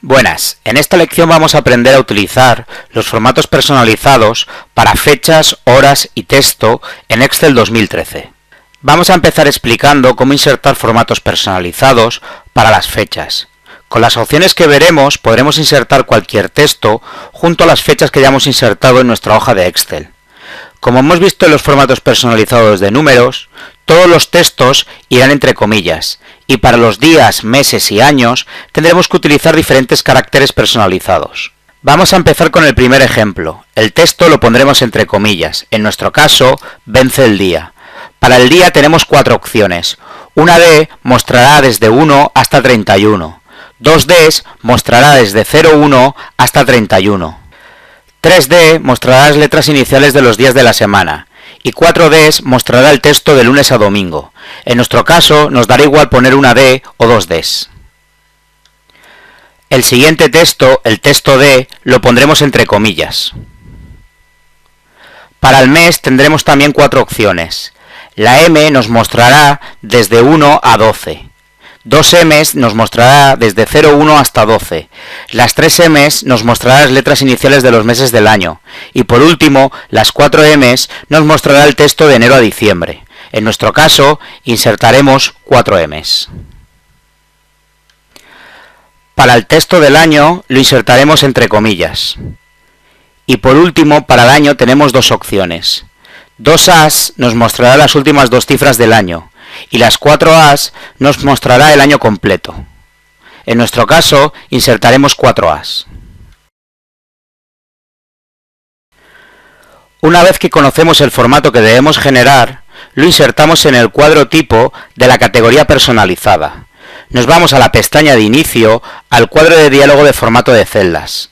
Buenas, en esta lección vamos a aprender a utilizar los formatos personalizados para fechas, horas y texto en Excel 2013. Vamos a empezar explicando cómo insertar formatos personalizados para las fechas. Con las opciones que veremos podremos insertar cualquier texto junto a las fechas que hayamos insertado en nuestra hoja de Excel. Como hemos visto en los formatos personalizados de números, todos los textos irán entre comillas, y para los días, meses y años tendremos que utilizar diferentes caracteres personalizados. Vamos a empezar con el primer ejemplo. El texto lo pondremos entre comillas. En nuestro caso, vence el día. Para el día tenemos 4 opciones. Una D mostrará desde 1 hasta 31. 2Ds mostrará desde 01 hasta 31. 3D mostrará las letras iniciales de los días de la semana. Y 4Ds mostrará el texto de lunes a domingo. En nuestro caso, nos dará igual poner una D o 2Ds. El siguiente texto, el texto D, lo pondremos entre comillas. Para el mes tendremos también 4 opciones. La M nos mostrará desde 1 a 12. 2Ms nos mostrará desde 01 hasta 12. Las 3Ms nos mostrará las letras iniciales de los meses del año. Y por último, las 4Ms nos mostrará el texto de enero a diciembre. En nuestro caso, insertaremos 4Ms. Para el texto del año, lo insertaremos entre comillas. Y por último, para el año tenemos 2 opciones. 2As nos mostrará las últimas 2 cifras del año. Y las 4As nos mostrará el año completo. En nuestro caso, insertaremos 4As. Una vez que conocemos el formato que debemos generar, lo insertamos en el cuadro tipo de la categoría personalizada. Nos vamos a la pestaña de inicio, al cuadro de diálogo de formato de celdas.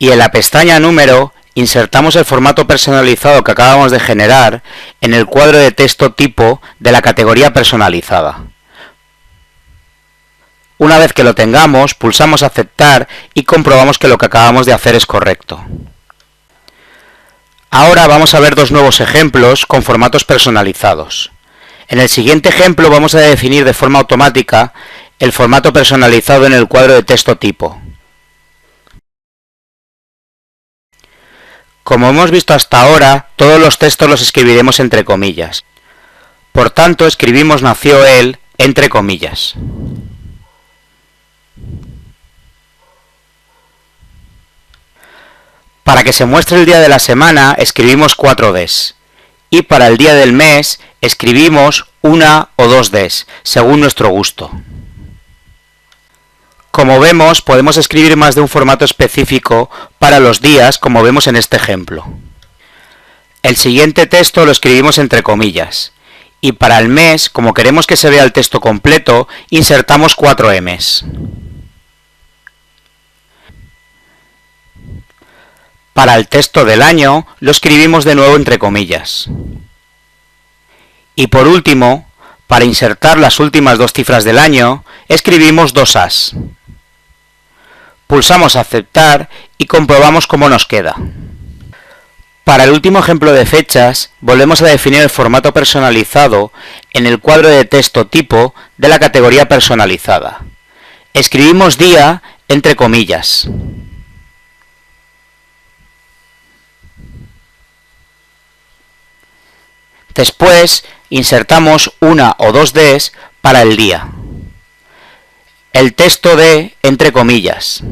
Y en la pestaña número, insertamos el formato personalizado que acabamos de generar en el cuadro de texto tipo de la categoría personalizada. Una vez que lo tengamos, pulsamos aceptar y comprobamos que lo que acabamos de hacer es correcto. Ahora vamos a ver 2 nuevos ejemplos con formatos personalizados. En el siguiente ejemplo vamos a definir de forma automática el formato personalizado en el cuadro de texto tipo. Como hemos visto hasta ahora, todos los textos los escribiremos entre comillas. Por tanto, escribimos nació él entre comillas. Para que se muestre el día de la semana, escribimos 4Ds. Y para el día del mes, escribimos 1 o 2Ds, según nuestro gusto. Como vemos, podemos escribir más de un formato específico para los días, como vemos en este ejemplo. El siguiente texto lo escribimos entre comillas. Y para el mes, como queremos que se vea el texto completo, insertamos 4Ms. Para el texto del año, lo escribimos de nuevo entre comillas. Y por último, para insertar las últimas 2 cifras del año, escribimos 2As. Pulsamos aceptar y comprobamos cómo nos queda. Para el último ejemplo de fechas, volvemos a definir el formato personalizado en el cuadro de texto tipo de la categoría personalizada. Escribimos día entre comillas. Después, insertamos 1 o 2Ds para el día. El texto de entre comillas.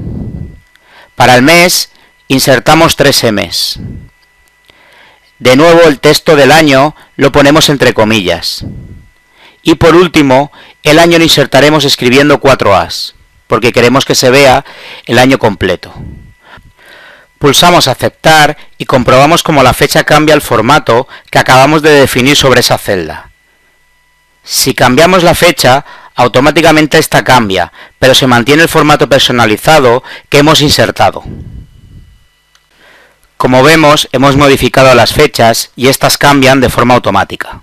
Para el mes, insertamos 3Ms. De nuevo, el texto del año lo ponemos entre comillas. Y por último, el año lo insertaremos escribiendo 4As, porque queremos que se vea el año completo. Pulsamos aceptar y comprobamos cómo la fecha cambia el formato que acabamos de definir sobre esa celda. Si cambiamos la fecha, automáticamente esta cambia, pero se mantiene el formato personalizado que hemos insertado. Como vemos, hemos modificado las fechas y estas cambian de forma automática.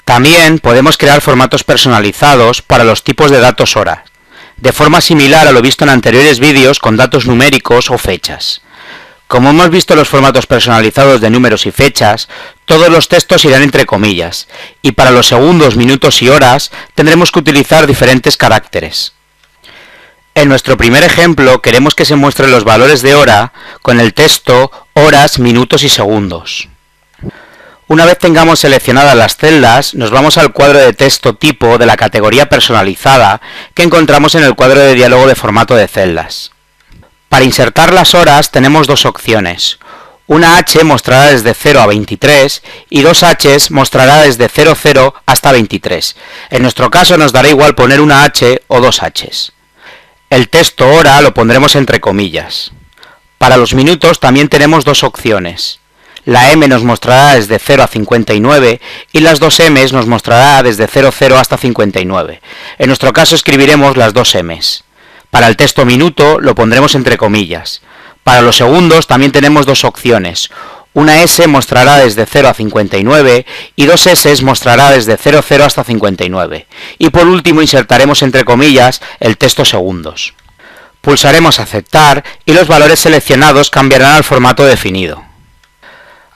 También podemos crear formatos personalizados para los tipos de datos horas, de forma similar a lo visto en anteriores vídeos con datos numéricos o fechas. Como hemos visto en los formatos personalizados de números y fechas, todos los textos irán entre comillas, y para los segundos, minutos y horas tendremos que utilizar diferentes caracteres. En nuestro primer ejemplo queremos que se muestren los valores de hora con el texto horas, minutos y segundos. Una vez tengamos seleccionadas las celdas, nos vamos al cuadro de texto tipo de la categoría personalizada que encontramos en el cuadro de diálogo de formato de celdas. Para insertar las horas tenemos dos opciones. Una H mostrará desde 0 a 23 y dos Hs mostrará desde 00 hasta 23. En nuestro caso nos dará igual poner una H o dos Hs. El texto hora lo pondremos entre comillas. Para los minutos también tenemos dos opciones. La M nos mostrará desde 0 a 59 y las dos Ms nos mostrará desde 00 hasta 59. En nuestro caso escribiremos las dos Ms. Para el texto minuto lo pondremos entre comillas. Para los segundos también tenemos dos opciones. Una S mostrará desde 0 a 59 y dos S mostrará desde 00 hasta 59. Y por último insertaremos entre comillas el texto segundos. Pulsaremos aceptar y los valores seleccionados cambiarán al formato definido.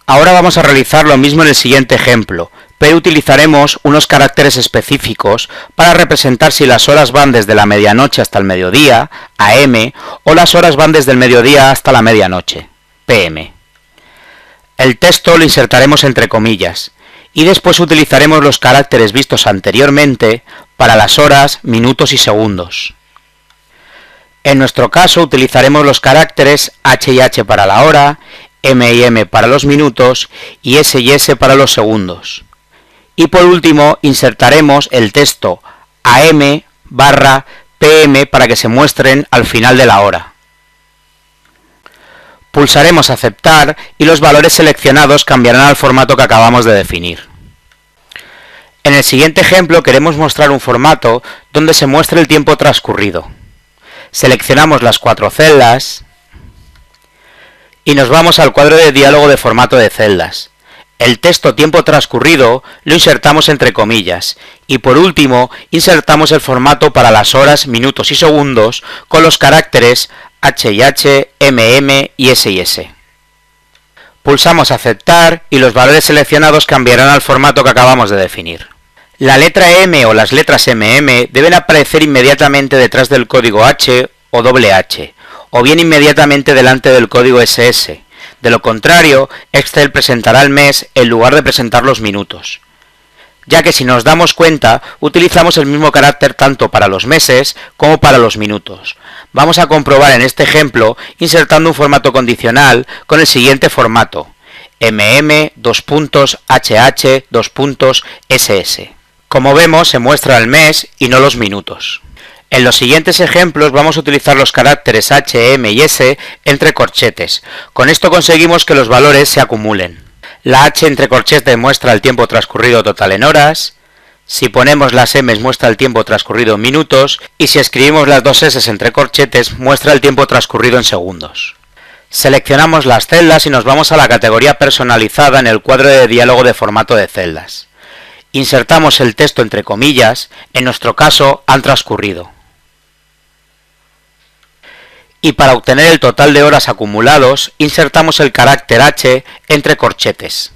Ahora vamos a realizar lo mismo en el siguiente ejemplo, pero utilizaremos unos caracteres específicos para representar si las horas van desde la medianoche hasta el mediodía, AM, o las horas van desde el mediodía hasta la medianoche, PM. El texto lo insertaremos entre comillas, y después utilizaremos los caracteres vistos anteriormente para las horas, minutos y segundos. En nuestro caso utilizaremos los caracteres H y H para la hora, M y M para los minutos y S para los segundos. Y por último insertaremos el texto AM / PM para que se muestren al final de la hora. Pulsaremos aceptar y los valores seleccionados cambiarán al formato que acabamos de definir. En el siguiente ejemplo queremos mostrar un formato donde se muestre el tiempo transcurrido. Seleccionamos las cuatro celdas y nos vamos al cuadro de diálogo de formato de celdas. El texto tiempo transcurrido lo insertamos entre comillas y por último insertamos el formato para las horas, minutos y segundos con los caracteres H y H, MM y S. Pulsamos aceptar y los valores seleccionados cambiarán al formato que acabamos de definir. La letra M o las letras MM deben aparecer inmediatamente detrás del código H o H, o bien inmediatamente delante del código SS. De lo contrario, Excel presentará el mes en lugar de presentar los minutos. Ya que si nos damos cuenta, utilizamos el mismo carácter tanto para los meses como para los minutos. Vamos a comprobar en este ejemplo insertando un formato condicional con el siguiente formato: HH:SS. Como vemos, se muestra el mes y no los minutos. En los siguientes ejemplos vamos a utilizar los caracteres H, M y S entre corchetes. Con esto conseguimos que los valores se acumulen. La H entre corchetes muestra el tiempo transcurrido total en horas. Si ponemos las M muestra el tiempo transcurrido en minutos. Y si escribimos las dos S entre corchetes muestra el tiempo transcurrido en segundos. Seleccionamos las celdas y nos vamos a la categoría personalizada en el cuadro de diálogo de formato de celdas. Insertamos el texto entre comillas, en nuestro caso han transcurrido. Y para obtener el total de horas acumulados, insertamos el carácter H entre corchetes.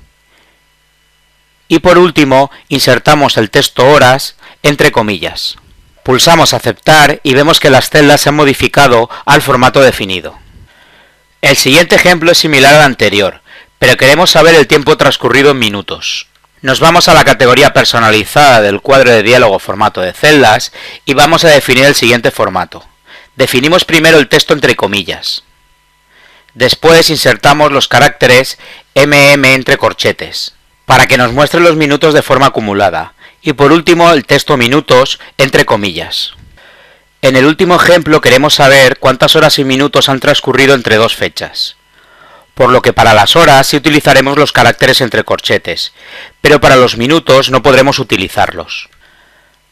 Y por último, insertamos el texto horas entre comillas. Pulsamos aceptar y vemos que las celdas se han modificado al formato definido. El siguiente ejemplo es similar al anterior, pero queremos saber el tiempo transcurrido en minutos. Nos vamos a la categoría personalizada del cuadro de diálogo formato de celdas y vamos a definir el siguiente formato. Definimos primero el texto entre comillas. Después insertamos los caracteres MM entre corchetes, para que nos muestre los minutos de forma acumulada. Y por último el texto minutos entre comillas. En el último ejemplo queremos saber cuántas horas y minutos han transcurrido entre dos fechas. Por lo que para las horas sí utilizaremos los caracteres entre corchetes, pero para los minutos no podremos utilizarlos.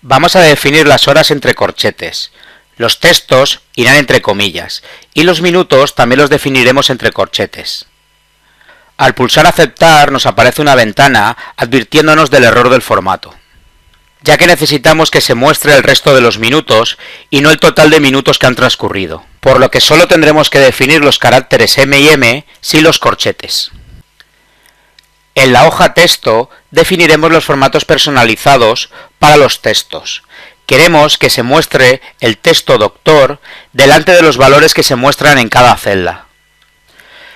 Vamos a definir las horas entre corchetes. Los textos irán entre comillas, y los minutos también los definiremos entre corchetes. Al pulsar aceptar nos aparece una ventana advirtiéndonos del error del formato, ya que necesitamos que se muestre el resto de los minutos y no el total de minutos que han transcurrido. por lo que solo tendremos que definir los caracteres M y M sin los corchetes. En la hoja texto definiremos los formatos personalizados para los textos. Queremos que se muestre el texto doctor delante de los valores que se muestran en cada celda.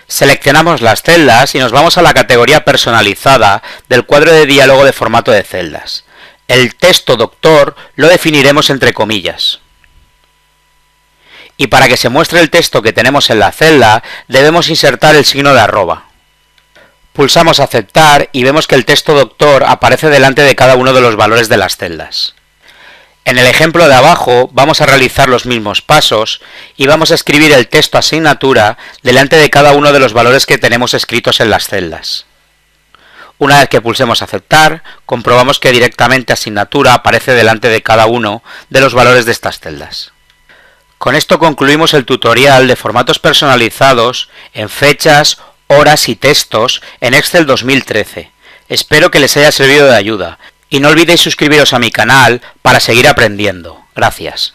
Seleccionamos las celdas y nos vamos a la categoría personalizada del cuadro de diálogo de formato de celdas. El texto doctor lo definiremos entre comillas. Y para que se muestre el texto que tenemos en la celda, debemos insertar el signo de arroba. Pulsamos aceptar y vemos que el texto doctor aparece delante de cada uno de los valores de las celdas. En el ejemplo de abajo vamos a realizar los mismos pasos y vamos a escribir el texto asignatura delante de cada uno de los valores que tenemos escritos en las celdas. Una vez que pulsemos aceptar, comprobamos que directamente asignatura aparece delante de cada uno de los valores de estas celdas. Con esto concluimos el tutorial de formatos personalizados en fechas, horas y textos en Excel 2013. Espero que les haya servido de ayuda y no olvidéis suscribiros a mi canal para seguir aprendiendo. Gracias.